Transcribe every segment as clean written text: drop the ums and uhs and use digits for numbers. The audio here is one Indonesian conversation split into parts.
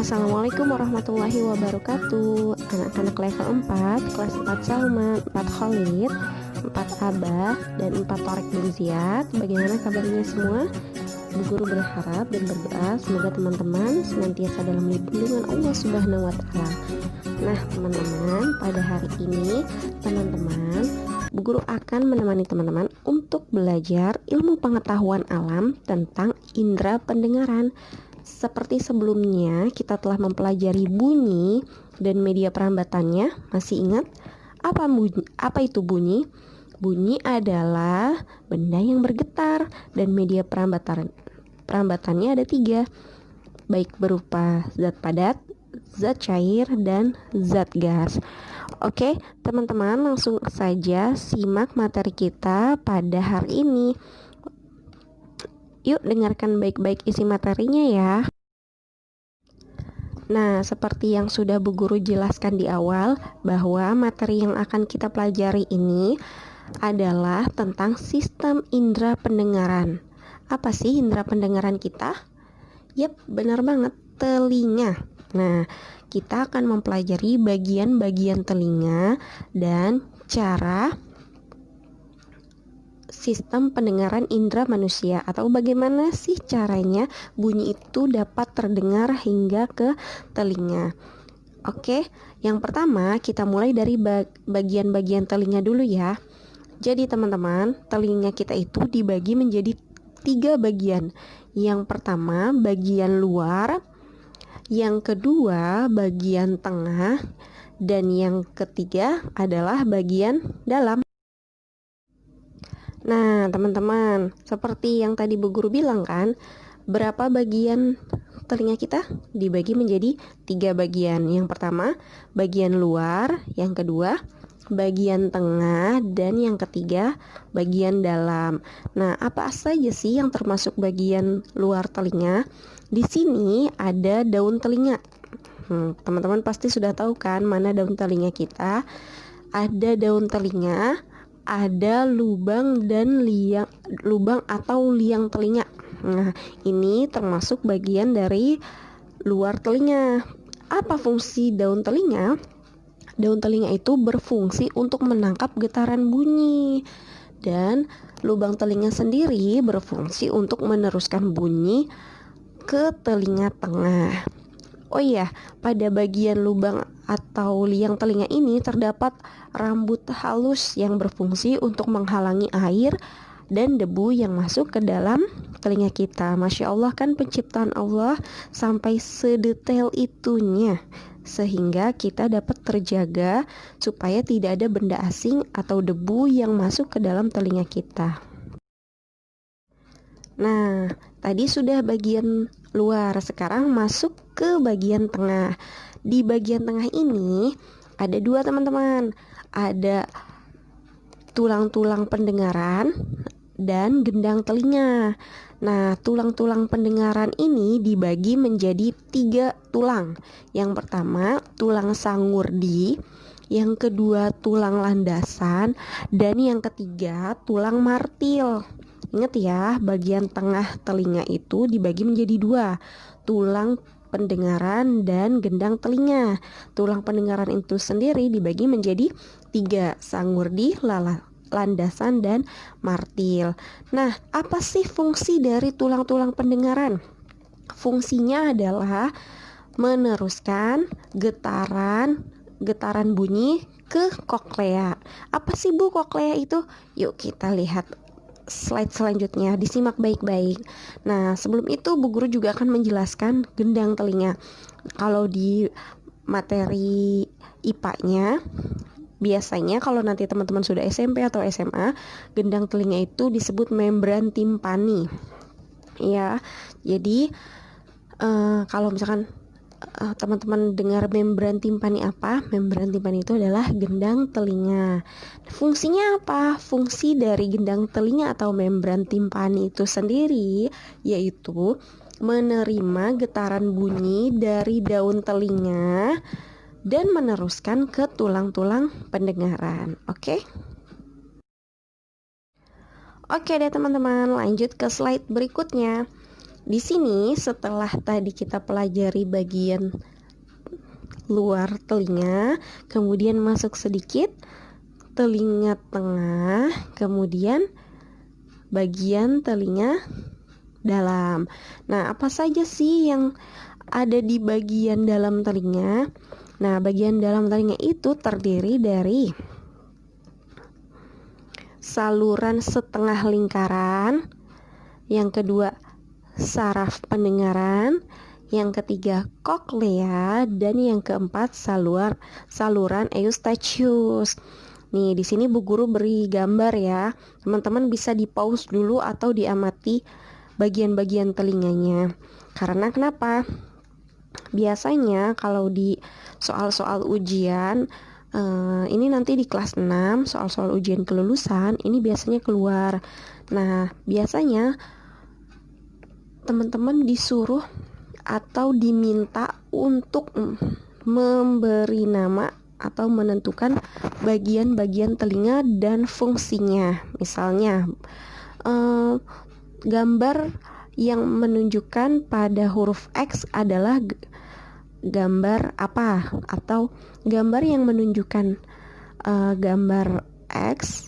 Assalamualaikum warahmatullahi wabarakatuh. Anak-anak level 4, kelas 4 Salman, 4 Khalid, 4 Abah, dan 4 Torek bin Ziyad. Bagaimana kabarnya semua? Bu Guru berharap dan berdoa semoga teman-teman senantiasa dalam lindungan Allah Subhanahu wa Ta'ala. Nah, teman-teman, pada hari ini Bu Guru akan menemani teman-teman untuk belajar ilmu pengetahuan alam tentang indera pendengaran. Seperti sebelumnya, kita telah mempelajari bunyi dan media perambatannya. Masih ingat? Apa itu bunyi? Bunyi adalah benda yang bergetar dan media perambatannya ada 3, baik berupa zat padat, zat cair, dan zat gas. Oke, teman-teman, langsung saja simak materi kita pada hari ini. Yuk dengarkan baik-baik isi materinya ya. Nah, seperti yang sudah Bu Guru jelaskan di awal, bahwa materi yang akan kita pelajari ini adalah tentang sistem indera pendengaran. Apa sih indera pendengaran kita? Yap, benar banget, telinga. Nah, kita akan mempelajari bagian-bagian telinga dan cara sistem pendengaran indera manusia, atau bagaimana sih caranya bunyi itu dapat terdengar hingga ke telinga. Oke, yang pertama kita mulai dari bagian-bagian telinga dulu ya. Jadi teman-teman, telinga kita itu dibagi menjadi 3 bagian. Yang pertama bagian luar, yang kedua bagian tengah, dan yang ketiga adalah bagian dalam. Nah, teman-teman, seperti yang tadi Bu Guru bilang kan, berapa bagian telinga kita? Dibagi menjadi 3 bagian. Yang pertama, bagian luar, yang kedua, bagian tengah, dan yang ketiga, bagian dalam. Nah, apa saja sih yang termasuk bagian luar telinga? Di sini ada daun telinga. Teman-teman pasti sudah tahu kan mana daun telinga kita. Ada daun telinga, ada lubang dan lubang atau liang telinga. Nah, ini termasuk bagian dari luar telinga. Apa fungsi daun telinga? Daun telinga itu berfungsi untuk menangkap getaran bunyi, dan lubang telinga sendiri berfungsi untuk meneruskan bunyi ke telinga tengah. Oh iya, pada bagian lubang atau liang telinga ini terdapat rambut halus yang berfungsi untuk menghalangi air dan debu yang masuk ke dalam telinga kita. Masya Allah kan, penciptaan Allah sampai sedetail itunya, sehingga kita dapat terjaga supaya tidak ada benda asing atau debu yang masuk ke dalam telinga kita. Nah, tadi sudah bagian luar, sekarang masuk ke bagian tengah. Di bagian tengah ini ada 2 teman-teman. Ada tulang-tulang pendengaran dan gendang telinga. Nah, tulang-tulang pendengaran ini dibagi menjadi 3 tulang. Yang pertama, tulang sangurdi, yang kedua tulang landasan, dan yang ketiga tulang martil. Ingat ya, bagian tengah telinga itu dibagi menjadi 2, tulang pendengaran dan gendang telinga. Tulang pendengaran itu sendiri dibagi menjadi 3, sangurdi, landasan, dan martil. Nah, apa sih fungsi dari tulang-tulang pendengaran? Fungsinya adalah meneruskan getaran bunyi ke koklea. Apa sih Bu koklea itu? Yuk kita lihat slide selanjutnya, disimak baik-baik. Nah, sebelum itu Bu Guru juga akan menjelaskan gendang telinga. Kalau di materi IPA-nya, biasanya kalau nanti teman-teman sudah SMP atau SMA, gendang telinga itu disebut membran timpani. Ya, jadi kalau misalkan teman-teman dengar membran timpani apa? Membran timpani itu adalah gendang telinga. Fungsinya apa? Fungsi dari gendang telinga atau membran timpani itu sendiri yaitu menerima getaran bunyi dari daun telinga dan meneruskan ke tulang-tulang pendengaran. Oke deh teman-teman, lanjut ke slide berikutnya. Di sini setelah tadi kita pelajari bagian luar telinga, kemudian masuk sedikit telinga tengah, kemudian bagian telinga dalam. Nah, apa saja sih yang ada di bagian dalam telinga? Nah, bagian dalam telinga itu terdiri dari saluran setengah lingkaran, yang kedua saraf pendengaran, yang ketiga koklea, dan yang keempat saluran eustachius. Nih, di sini Bu Guru beri gambar ya. Teman-teman bisa di-pause dulu atau diamati bagian-bagian telinganya. Karena kenapa? Biasanya kalau di soal-soal ujian ini nanti di kelas 6, soal-soal ujian kelulusan ini biasanya keluar. Nah, biasanya teman-teman disuruh atau diminta untuk memberi nama atau menentukan bagian-bagian telinga dan fungsinya. Misalnya gambar yang menunjukkan pada huruf X adalah gambar apa, atau gambar yang menunjukkan gambar X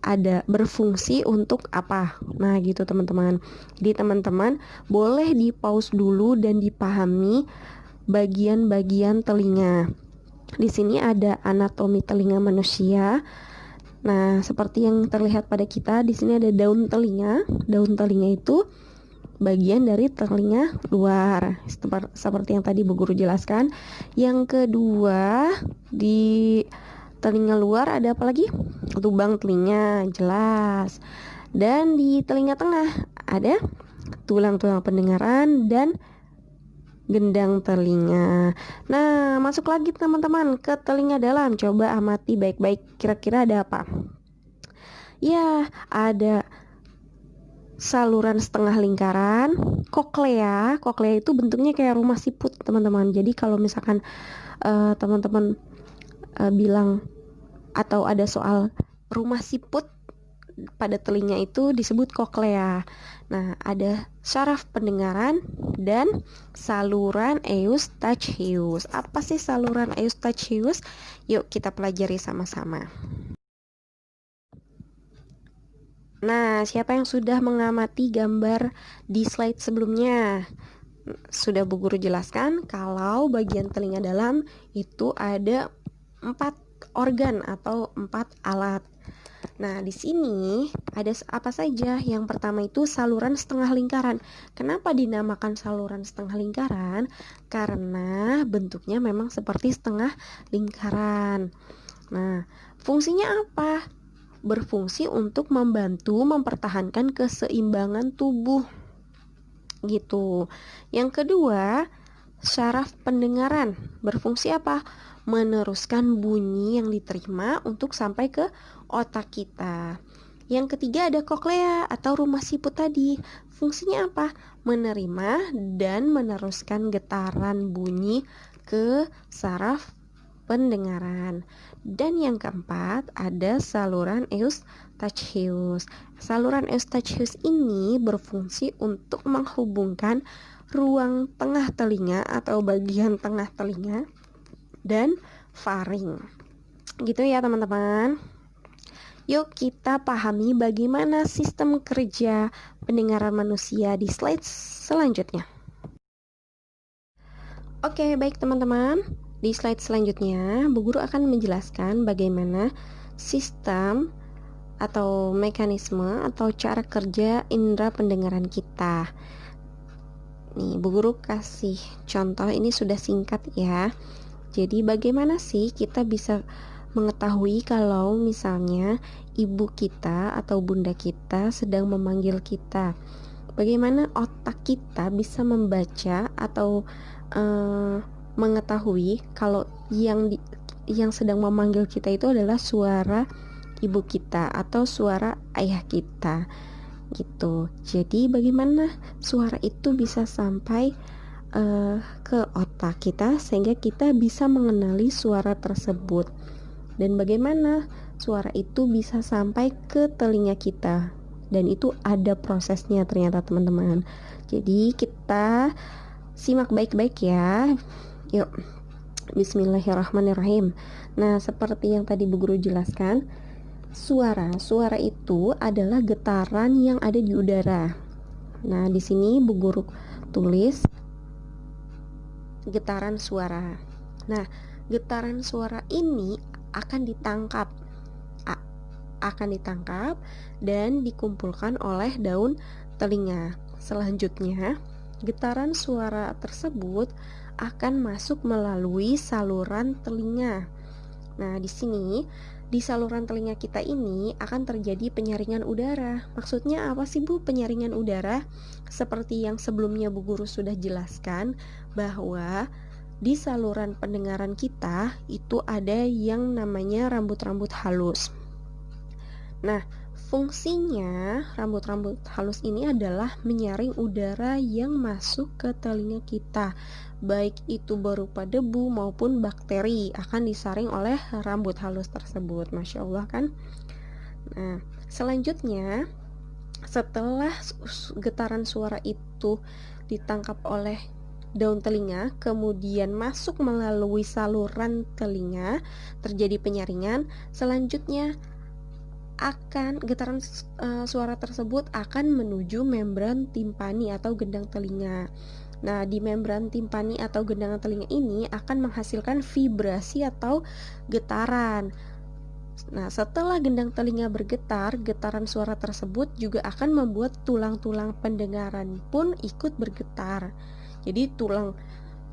ada berfungsi untuk apa. Nah, gitu teman-teman. Jadi teman-teman boleh di-pause dulu dan dipahami bagian-bagian telinga. Di sini ada anatomi telinga manusia. Nah, seperti yang terlihat pada kita, di sini ada daun telinga. Daun telinga itu bagian dari telinga luar, seperti yang tadi Bu Guru jelaskan. Yang kedua, di telinga luar ada apa lagi? Lubang telinga, jelas. Dan di telinga tengah ada tulang-tulang pendengaran dan gendang telinga. Nah, masuk lagi teman-teman ke telinga dalam. Coba amati baik-baik, kira-kira ada apa? Ya, ada saluran setengah lingkaran, koklea. Koklea itu bentuknya kayak rumah siput, teman-teman. Jadi kalau misalkan teman-teman bilang atau ada soal rumah siput pada telinga itu disebut koklea. Nah, ada saraf pendengaran dan saluran eustachius. Apa sih saluran eustachius? Yuk kita pelajari sama-sama. Nah, siapa yang sudah mengamati gambar di slide sebelumnya? Sudah Bu Guru jelaskan kalau bagian telinga dalam itu ada 4 organ atau 4 alat. Nah, di sini ada apa saja? Yang pertama itu saluran setengah lingkaran. Kenapa dinamakan saluran setengah lingkaran? Karena bentuknya memang seperti setengah lingkaran. Nah, fungsinya apa? Berfungsi untuk membantu mempertahankan keseimbangan tubuh. Gitu. Yang kedua, saraf pendengaran. Berfungsi apa? Meneruskan bunyi yang diterima untuk sampai ke otak kita. Yang ketiga ada koklea atau rumah siput tadi. Fungsinya apa? Menerima dan meneruskan getaran bunyi ke saraf pendengaran. Dan yang keempat ada saluran eustachius. Saluran eustachius ini berfungsi untuk menghubungkan ruang tengah telinga atau bagian tengah telinga dan faring. Gitu ya teman-teman. Yuk kita pahami bagaimana sistem kerja pendengaran manusia di slide selanjutnya. Oke, baik teman-teman. Di slide selanjutnya, Bu Guru akan menjelaskan bagaimana sistem atau mekanisme atau cara kerja indera pendengaran kita. Nih, Bu Guru kasih contoh, ini sudah singkat ya. Jadi bagaimana sih kita bisa mengetahui kalau misalnya ibu kita atau bunda kita sedang memanggil kita? Bagaimana otak kita bisa membaca atau mengetahui kalau yang sedang memanggil kita itu adalah suara ibu kita atau suara ayah kita gitu. Jadi bagaimana suara itu bisa sampai ke otak kita sehingga kita bisa mengenali suara tersebut, dan bagaimana suara itu bisa sampai ke telinga kita dan itu ada prosesnya ternyata teman-teman. Jadi kita simak baik-baik ya. Yuk, bismillahirrahmanirrahim. Nah, seperti yang tadi Bu Guru jelaskan, suara itu adalah getaran yang ada di udara. Nah, di sini Bu Guru tulis getaran suara. Nah, getaran suara ini akan ditangkap dan dikumpulkan oleh daun telinga. Selanjutnya, getaran suara tersebut akan masuk melalui saluran telinga. Nah, di sini di saluran telinga kita ini akan terjadi penyaringan udara. Maksudnya apa sih Bu penyaringan udara? Seperti yang sebelumnya Bu Guru sudah jelaskan bahwa di saluran pendengaran kita itu ada yang namanya rambut-rambut halus. Nah, fungsinya rambut-rambut halus ini adalah menyaring udara yang masuk ke telinga kita, baik itu berupa debu maupun bakteri akan disaring oleh rambut halus tersebut. Masya Allah kan? Nah, selanjutnya setelah getaran suara itu ditangkap oleh daun telinga, kemudian masuk melalui saluran telinga, terjadi penyaringan. Selanjutnya getaran suara tersebut akan menuju membran timpani atau gendang telinga. Nah, di membran timpani atau gendang telinga ini akan menghasilkan vibrasi atau getaran. Nah, setelah gendang telinga bergetar, getaran suara tersebut juga akan membuat tulang-tulang pendengaran pun ikut bergetar. Jadi tulang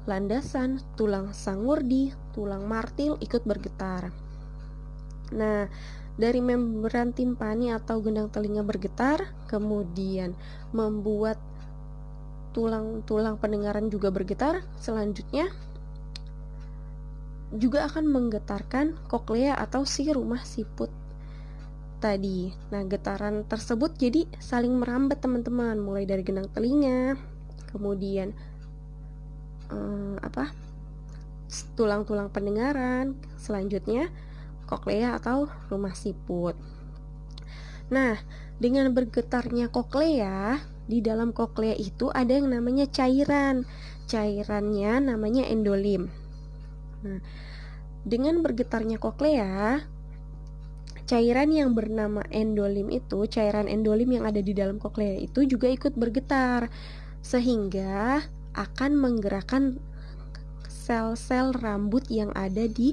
landasan, tulang sangurdi, tulang martil ikut bergetar. Nah, dari membran timpani atau gendang telinga bergetar, kemudian membuat tulang-tulang pendengaran juga bergetar. Selanjutnya juga akan menggetarkan koklea atau si rumah siput tadi. Nah, getaran tersebut jadi saling merambat teman-teman, mulai dari gendang telinga, kemudian tulang-tulang pendengaran, selanjutnya koklea atau rumah siput. Nah, dengan bergetarnya koklea, di dalam koklea itu ada yang namanya cairan. Cairannya namanya endolim. Nah, dengan bergetarnya koklea, cairan yang bernama endolim itu, cairan endolim yang ada di dalam koklea itu juga ikut bergetar, sehingga akan menggerakkan sel-sel rambut yang ada di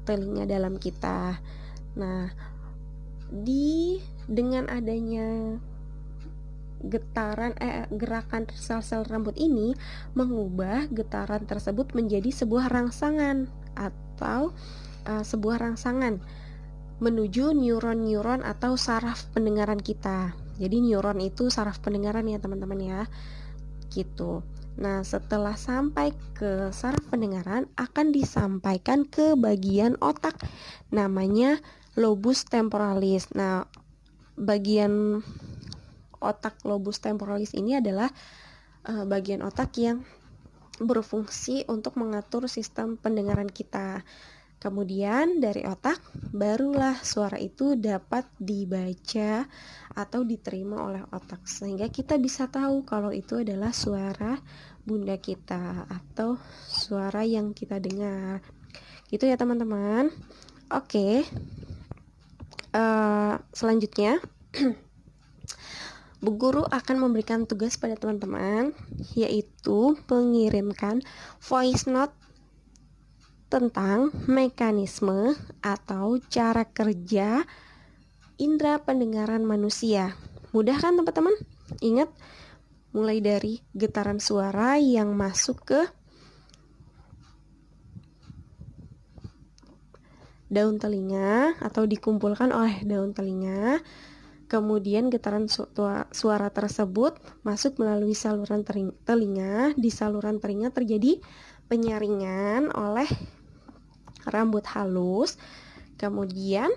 telinga dalam kita. Nah, dengan adanya gerakan sel-sel rambut ini mengubah getaran tersebut menjadi sebuah rangsangan atau sebuah rangsangan menuju neuron-neuron atau saraf pendengaran kita. Jadi neuron itu saraf pendengaran ya teman-teman ya. Gitu. Nah, setelah sampai ke saraf pendengaran akan disampaikan ke bagian otak namanya lobus temporalis. Nah, bagian otak lobus temporalis ini adalah bagian otak yang berfungsi untuk mengatur sistem pendengaran kita. Kemudian dari otak barulah suara itu dapat dibaca atau diterima oleh otak, sehingga kita bisa tahu kalau itu adalah suara bunda kita atau suara yang kita dengar. Gitu ya teman-teman. Oke. Selanjutnya Bu Guru akan memberikan tugas pada teman-teman, yaitu mengirimkan voice note tentang mekanisme atau cara kerja indera pendengaran manusia. Mudah kan teman-teman? Ingat, mulai dari getaran suara yang masuk ke daun telinga atau dikumpulkan oleh daun telinga, kemudian getaran suara tersebut masuk melalui saluran telinga. Di saluran telinga terjadi penyaringan oleh rambut halus, kemudian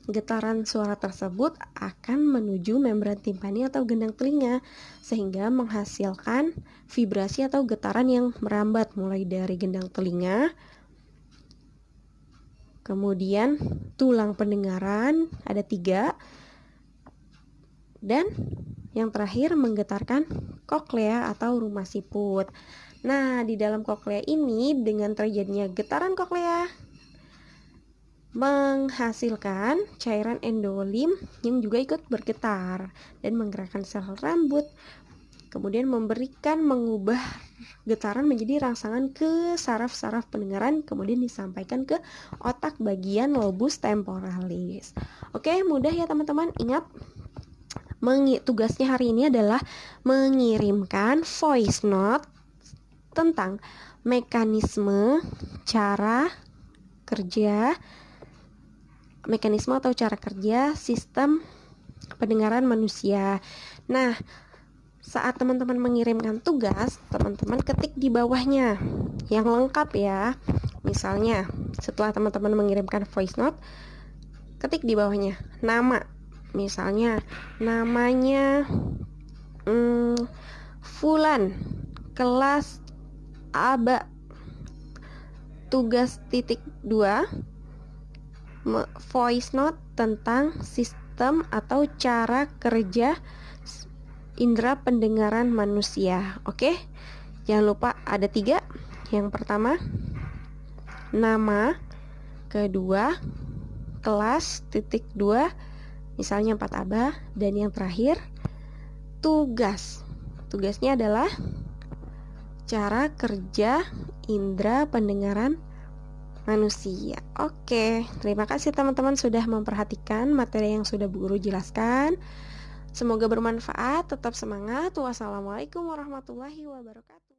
getaran suara tersebut akan menuju membran timpani atau gendang telinga, sehingga menghasilkan vibrasi atau getaran yang merambat mulai dari gendang telinga, kemudian tulang pendengaran ada 3, Dan yang terakhir menggetarkan koklea atau rumah siput. Nah, di dalam koklea ini dengan terjadinya getaran koklea menghasilkan cairan endolim yang juga ikut bergetar dan menggerakkan sel rambut, kemudian mengubah getaran menjadi rangsangan ke saraf-saraf pendengaran, kemudian disampaikan ke otak bagian lobus temporalis. Oke, mudah ya teman-teman. Ingat, tugasnya hari ini adalah mengirimkan voice note tentang mekanisme atau cara kerja sistem pendengaran manusia. Nah, saat teman-teman mengirimkan tugas, teman-teman ketik di bawahnya yang lengkap ya. Misalnya, setelah teman-teman mengirimkan voice note, ketik di bawahnya nama. Misalnya, namanya Fulan, kelas ABA, tugas titik 2, voice note tentang sistem atau cara kerja indera pendengaran manusia. Oke, jangan lupa ada 3. Yang pertama, nama. Kedua, kelas titik 2, misalnya 4 ABA. Dan yang terakhir, tugas. Tugasnya adalah cara kerja indera pendengaran manusia. Oke, terima kasih teman-teman sudah memperhatikan materi yang sudah Bu Guru jelaskan. Semoga bermanfaat, tetap semangat. Wassalamualaikum warahmatullahi wabarakatuh.